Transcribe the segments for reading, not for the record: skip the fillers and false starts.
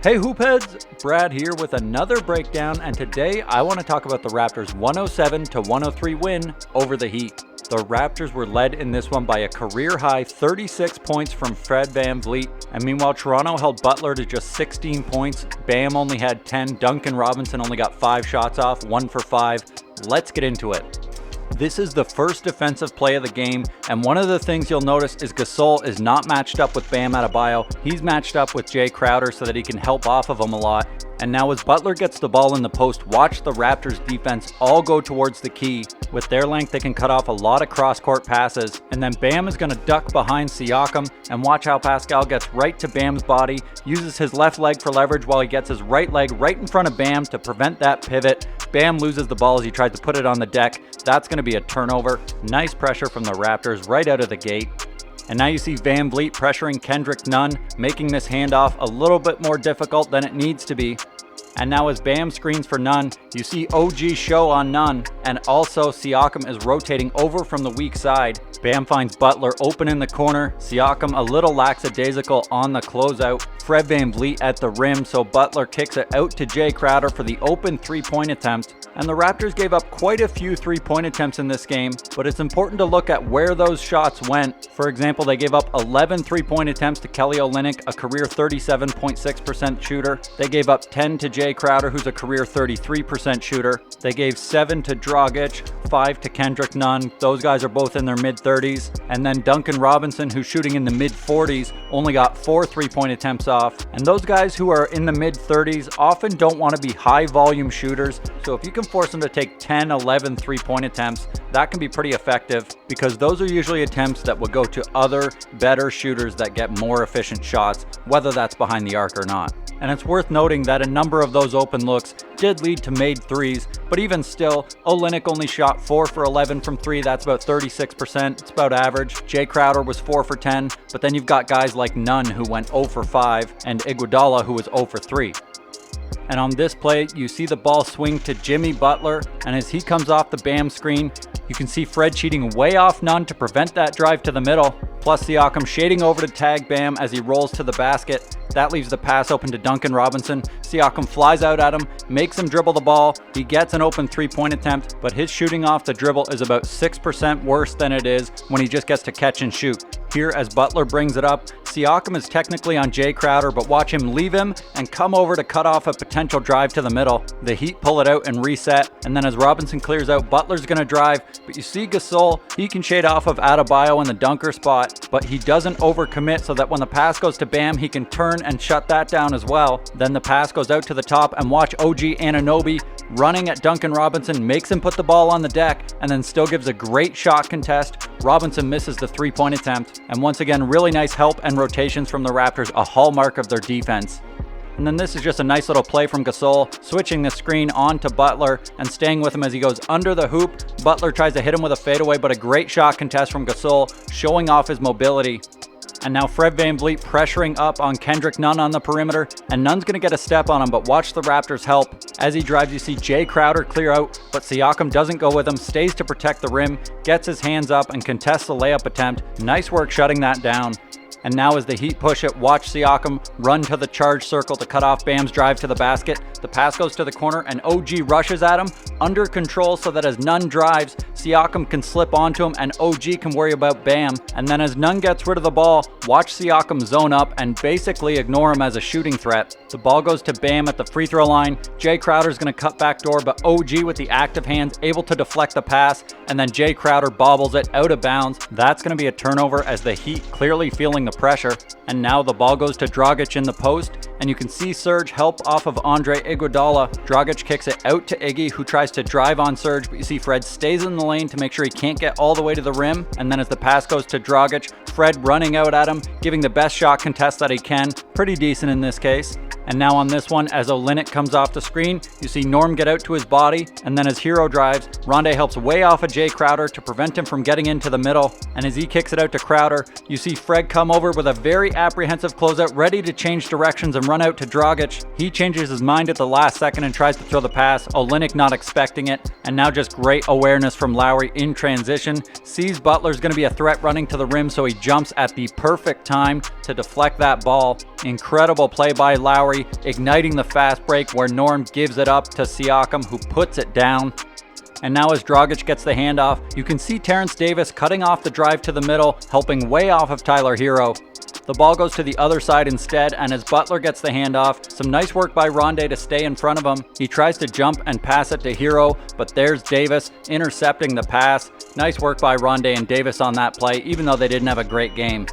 Hey Hoopheads, Brad here with another breakdown, and today I want to talk about the Raptors' 107-103 win over the Heat. The Raptors were led in this one by a career-high 36 points from Fred VanVleet, and meanwhile Toronto held Butler to just 16 points, Bam only had 10, Duncan Robinson only got 5 shots off, 1 for 5. Let's get into it. This is the first defensive play of the game, and one of the things you'll notice is Gasol is not matched up with Bam Adebayo. He's matched up with Jay Crowder so that he can help off of him a lot. And now as Butler gets the ball in the post, watch the Raptors defense all go towards the key. With their length, they can cut off a lot of cross-court passes. And then Bam is going to duck behind Siakam, and watch how Pascal gets right to Bam's body, uses his left leg for leverage while he gets his right leg right in front of Bam to prevent that pivot. Bam loses the ball as he tries to put it on the deck. That's going to be a turnover. Nice pressure from the Raptors right out of the gate. And now you see VanVleet pressuring Kendrick Nunn, making this handoff a little bit more difficult than it needs to be. And now as Bam screens for Nunn, you see OG show on Nunn, and also Siakam is rotating over from the weak side. Bam finds Butler open in the corner, Siakam a little lackadaisical on the closeout, Fred VanVleet at the rim, so Butler kicks it out to Jay Crowder for the open three-point attempt. And the Raptors gave up quite a few three-point attempts in this game, but it's important to look at where those shots went. For example, they gave up 11 three-point attempts to Kelly Olynyk, a career 37.6% shooter. They gave up 10 to Jay Crowder, who's a career 33% shooter. They gave 7 to Dragic, 5 to Kendrick Nunn. Those guys are both in their mid-30s. And then Duncan Robinson, who's shooting in the mid-40s, only got 4 three-point attempts off. And those guys who are in the mid-30s often don't want to be high-volume shooters, so if you can force them to take 10, 11 three-point attempts, that can be pretty effective because those are usually attempts that will go to other, better shooters that get more efficient shots, whether that's behind the arc or not. And it's worth noting that a number of those open looks did lead to made threes, but even still, Olynyk only shot 4 for 11 from 3, that's about 36%, it's about average. Jay Crowder was 4 for 10, but then you've got guys like Nunn who went 0 for 5, and Iguodala who was 0 for 3. And on this play, you see the ball swing to Jimmy Butler, and as he comes off the Bam screen, you can see Fred cheating way off Nunn to prevent that drive to the middle, plus Siakam shading over to tag Bam as he rolls to the basket. That leaves the pass open to Duncan Robinson. Siakam flies out at him, makes him dribble the ball. He gets an open three-point attempt, but his shooting off the dribble is about 6% worse than it is when he just gets to catch and shoot. Here, as Butler brings it up, Siakam is technically on Jay Crowder, but watch him leave him and come over to cut off a potential drive to the middle. The Heat pull it out and reset, and then as Robinson clears out, Butler's going to drive, but you see Gasol, he can shade off of Adebayo in the dunker spot, but he doesn't overcommit so that when the pass goes to Bam, he can turn and shut that down as well. Then the pass goes out to the top, and watch OG Anunoby running at Duncan Robinson, makes him put the ball on the deck, and then still gives a great shot contest. Robinson misses the three-point attempt, and once again, really nice help and rotations from the Raptors, a hallmark of their defense. And then this is just a nice little play from Gasol, switching the screen on to Butler and staying with him as he goes under the hoop. Butler tries to hit him with a fadeaway, but a great shot contest from Gasol, showing off his mobility. And now Fred VanVleet pressuring up on Kendrick Nunn on the perimeter, and Nunn's going to get a step on him, but watch the Raptors help. As he drives, you see Jay Crowder clear out, but Siakam doesn't go with him, stays to protect the rim, gets his hands up, and contests the layup attempt. Nice work shutting that down. And now as the Heat push it, watch Siakam run to the charge circle to cut off Bam's drive to the basket. The pass goes to the corner and OG rushes at him, under control so that as Nunn drives, Siakam can slip onto him and OG can worry about Bam. And then as Nunn gets rid of the ball, watch Siakam zone up and basically ignore him as a shooting threat. The ball goes to Bam at the free throw line. Jay Crowder's going to cut back door, but OG with the active hands able to deflect the pass, and then Jay Crowder bobbles it out of bounds. That's going to be a turnover as the Heat clearly feeling the pressure. And now the ball goes to Dragic in the post, and you can see Serge help off of Andre Iguodala. Dragic kicks it out to Iggy, who tries to drive on Serge, but you see Fred stays in the lane to make sure he can't get all the way to the rim. And then as the pass goes to Dragic, Fred running out at him, giving the best shot contest that he can. Pretty decent in this case. And now on this one, as Olynyk comes off the screen, you see Norm get out to his body, and then as Hero drives, Rondae helps way off of Jay Crowder to prevent him from getting into the middle. And as he kicks it out to Crowder, you see Fred come over with a very apprehensive closeout, ready to change directions and run out to Dragic. He changes his mind at the last second and tries to throw the pass, Olynyk not expecting it, and now just great awareness from Lowry in transition. Sees Butler's going to be a threat running to the rim, so he jumps at the perfect time to deflect that ball. Incredible play by Lowry, igniting the fast break where Norm gives it up to Siakam, who puts it down. And now as Dragic gets the handoff, you can see Terrence Davis cutting off the drive to the middle, helping way off of Tyler Hero. The ball goes to the other side instead, and as Butler gets the handoff, some nice work by Rondé to stay in front of him. He tries to jump and pass it to Hero, but there's Davis intercepting the pass. Nice work by Rondé and Davis on that play, even though they didn't have a great game.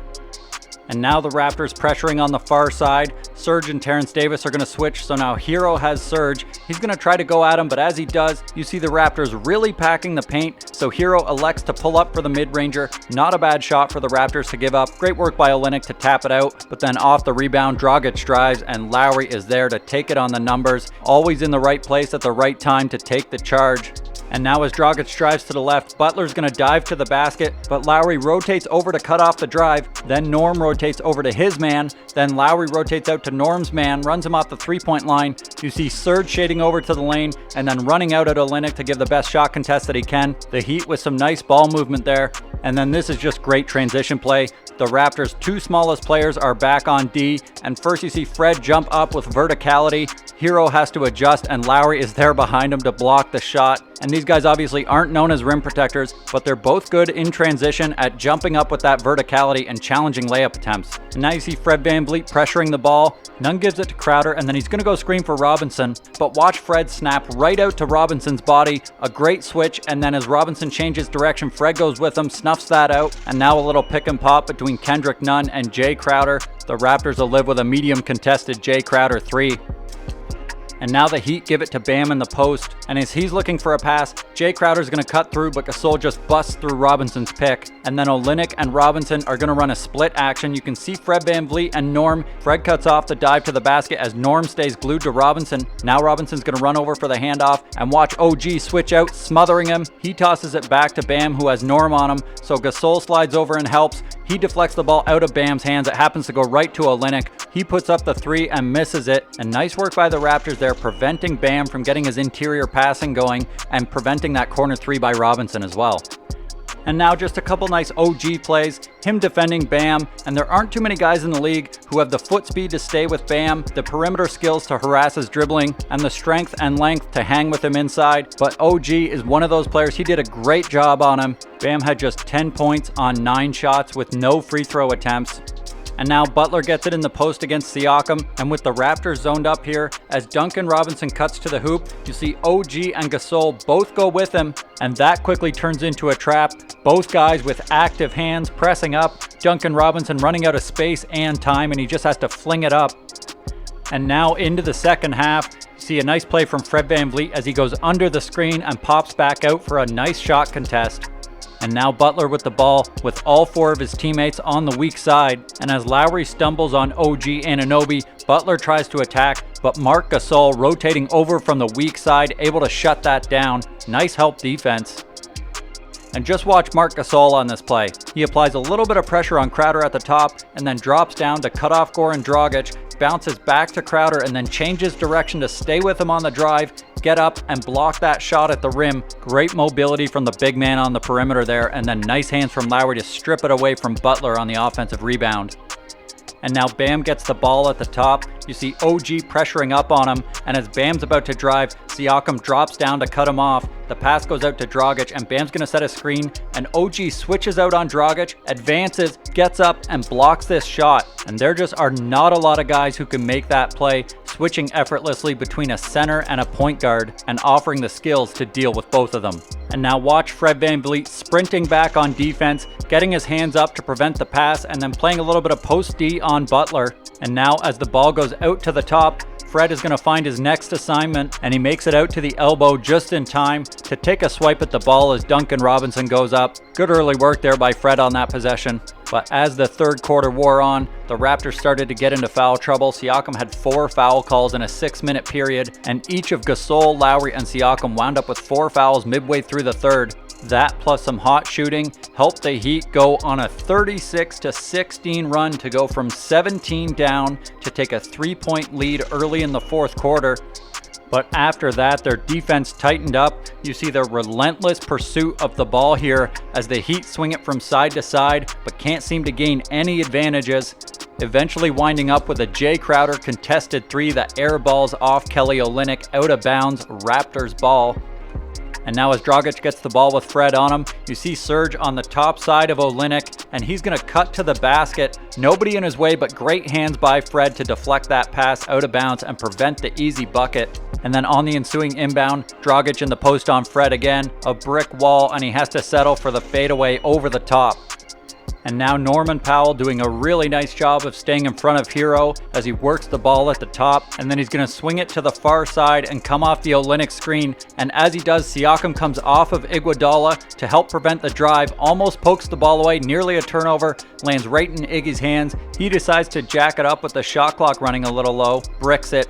And now the Raptors pressuring on the far side. Serge and Terrence Davis are going to switch, so now Hero has Serge. He's going to try to go at him, but as he does, you see the Raptors really packing the paint, so Hero elects to pull up for the mid-ranger. Not a bad shot for the Raptors to give up. Great work by Olynyk to tap it out, but then off the rebound, Dragic drives, and Lowry is there to take it on the numbers. Always in the right place at the right time to take the charge. And now as Dragic drives to the left, Butler's going to dive to the basket, but Lowry rotates over to cut off the drive. Then Norm rotates over to his man. Then Lowry rotates out to Norm's man, runs him off the three-point line. You see Serge shading over to the lane and then running out at Olynyk to give the best shot contest that he can. The Heat with some nice ball movement there. And then this is just great transition play. The Raptors' two smallest players are back on D, and first you see Fred jump up with verticality. Hero has to adjust, and Lowry is there behind him to block the shot. And these guys obviously aren't known as rim protectors, but they're both good in transition at jumping up with that verticality and challenging layup attempts. And now you see Fred VanVleet pressuring the ball. Nunn gives it to Crowder, and then he's going to go screen for Robinson. But watch Fred snap right out to Robinson's body. A great switch, and then as Robinson changes direction, Fred goes with him, snuffs that out. And now a little pick and pop between Kendrick Nunn and Jay Crowder. The Raptors will live with a medium contested Jay Crowder 3. And now the Heat give it to Bam in the post. And as he's looking for a pass, Jay Crowder's going to cut through, but Gasol just busts through Robinson's pick. And then Olynyk and Robinson are going to run a split action. You can see Fred VanVleet and Norm. Fred cuts off the dive to the basket as Norm stays glued to Robinson. Now Robinson's going to run over for the handoff. And watch OG switch out, smothering him. He tosses it back to Bam, who has Norm on him. So Gasol slides over and helps. He deflects the ball out of Bam's hands. It happens to go right to Olynyk. He puts up the three and misses it. And nice work by the Raptors there, preventing Bam from getting his interior passing going and preventing that corner three by Robinson as well. And now just a couple nice OG plays, him defending Bam, and there aren't too many guys in the league who have the foot speed to stay with Bam, the perimeter skills to harass his dribbling, and the strength and length to hang with him inside. But OG is one of those players. He did a great job on him. Bam had just 10 points on 9 shots with no free throw attempts. And now Butler gets it in the post against Siakam, and with the Raptors zoned up here, as Duncan Robinson cuts to the hoop, you see OG and Gasol both go with him, and that quickly turns into a trap. Both guys with active hands pressing up, Duncan Robinson running out of space and time, and he just has to fling it up. And now into the second half, see a nice play from Fred VanVleet as he goes under the screen and pops back out for a nice shot contest. And now Butler with the ball with all 4 of his teammates on the weak side. And as Lowry stumbles on OG Anunoby, Butler tries to attack, but Marc Gasol rotating over from the weak side, able to shut that down. Nice help defense. And just watch Marc Gasol on this play. He applies a little bit of pressure on Crowder at the top and then drops down to cut off Goran Dragic, bounces back to Crowder and then changes direction to stay with him on the drive, get up and block that shot at the rim. Great mobility from the big man on the perimeter there, and then nice hands from Lowry to strip it away from Butler on the offensive rebound. And now Bam gets the ball at the top. You see OG pressuring up on him, and as Bam's about to drive, Siakam drops down to cut him off. The pass goes out to Dragic, and Bam's going to set a screen, and OG switches out on Dragic, advances, gets up, and blocks this shot. And there just are not a lot of guys who can make that play, switching effortlessly between a center and a point guard, and offering the skills to deal with both of them. And now watch Fred VanVleet sprinting back on defense, getting his hands up to prevent the pass, and then playing a little bit of post D on Butler. And now as the ball goes out to the top, Fred is going to find his next assignment, and he makes it out to the elbow just in time to take a swipe at the ball as Duncan Robinson goes up. Good early work there by Fred on that possession. But as the third quarter wore on, the Raptors started to get into foul trouble. Siakam had 4 foul calls in a 6-minute period, and each of Gasol, Lowry, and Siakam wound up with 4 fouls midway through the third. That plus some hot shooting helped the Heat go on a 36-16 run to go from 17 down to take a 3-point lead early in the fourth quarter. But after that, their defense tightened up. You see their relentless pursuit of the ball here as the Heat swing it from side to side, but can't seem to gain any advantages. eventually winding up with a Jay Crowder contested three that airballs off Kelly Olynyk out of bounds, Raptors ball. And now as Dragic gets the ball with Fred on him, you see Serge on the top side of Olynyk, and he's going to cut to the basket. Nobody in his way, but great hands by Fred to deflect that pass out of bounds and prevent the easy bucket. And then on the ensuing inbound, Dragic in the post on Fred again, a brick wall, and he has to settle for the fadeaway over the top. And now Norman Powell doing a really nice job of staying in front of Hero as he works the ball at the top, and then he's going to swing it to the far side and come off the Olynyk screen. And as he does, Siakam comes off of Iguodala to help prevent the drive, almost pokes the ball away, nearly a turnover, lands right in Iggy's hands. He decides to jack it up with the shot clock running a little low, bricks it.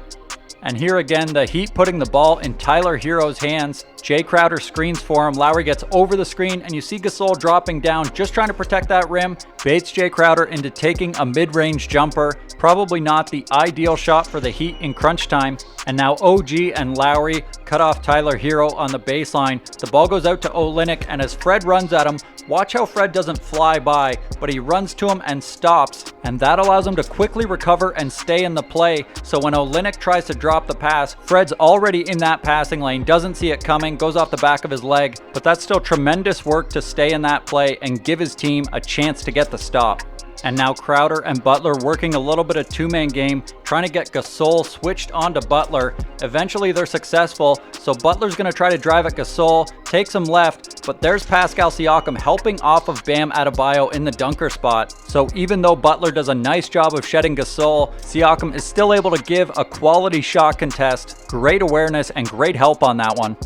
And here again, the Heat putting the ball in Tyler Hero's hands. Jay Crowder screens for him. Lowry gets over the screen, and you see Gasol dropping down, just trying to protect that rim. Baits Jay Crowder into taking a mid-range jumper. Probably not the ideal shot for the Heat in crunch time. And now OG and Lowry cut off Tyler Hero on the baseline. The ball goes out to Olynyk, and as Fred runs at him, watch how Fred doesn't fly by, but he runs to him and stops. And that allows him to quickly recover and stay in the play. So when Olynyk tries to drop the pass, Fred's already in that passing lane, doesn't see it coming, goes off the back of his leg, but that's still tremendous work to stay in that play and give his team a chance to get the stop. And now Crowder and Butler working a little bit of two-man game, trying to get Gasol switched onto Butler. Eventually they're successful, so Butler's going to try to drive at Gasol, takes him left, but there's Pascal Siakam helping off of Bam Adebayo in the dunker spot. So even though Butler does a nice job of shedding Gasol, Siakam is still able to give a quality shot contest. Great awareness and great help on that one.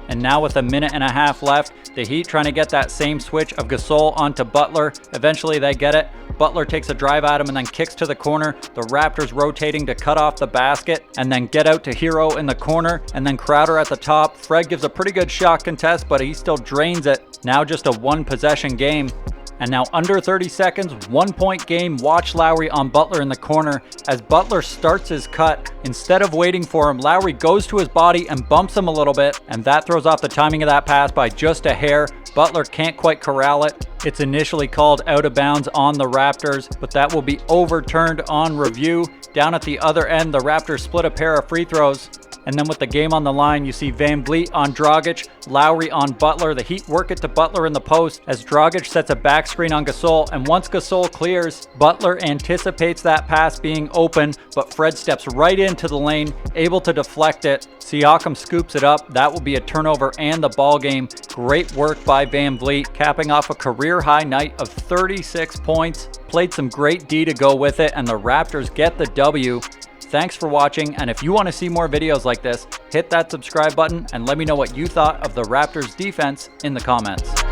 And now with a minute and a half left, the Heat trying to get that same switch of Gasol onto Butler. Eventually they get it. Butler takes a drive at him and then kicks to the corner. The Raptors rotating to cut off the basket and then get out to Hero in the corner. And then Crowder at the top. Fred gives a pretty good shot contest, but he still drains it. Now just a one possession game. And now under 30 seconds, 1 point game. Watch Lowry on Butler in the corner. As Butler starts his cut, instead of waiting for him, Lowry goes to his body and bumps him a little bit. And that throws off the timing of that pass by just a hair. Butler can't quite corral it. It's initially called out of bounds on the Raptors, but that will be overturned on review. Down at the other end, the Raptors split a pair of free throws. And then with the game on the line, you see VanVleet on Dragic, Lowry on Butler. The Heat work it to Butler in the post as Dragic sets a back screen on Gasol. And once Gasol clears, Butler anticipates that pass being open, but Fred steps right into the lane, able to deflect it. Siakam scoops it up. That will be a turnover and the ball game. Great work by VanVleet, capping off a career-high night of 36 points. Played some great D to go with it, and the Raptors get the W. Thanks for watching, and if you want to see more videos like this, hit that subscribe button and let me know what you thought of the Raptors defense in the comments.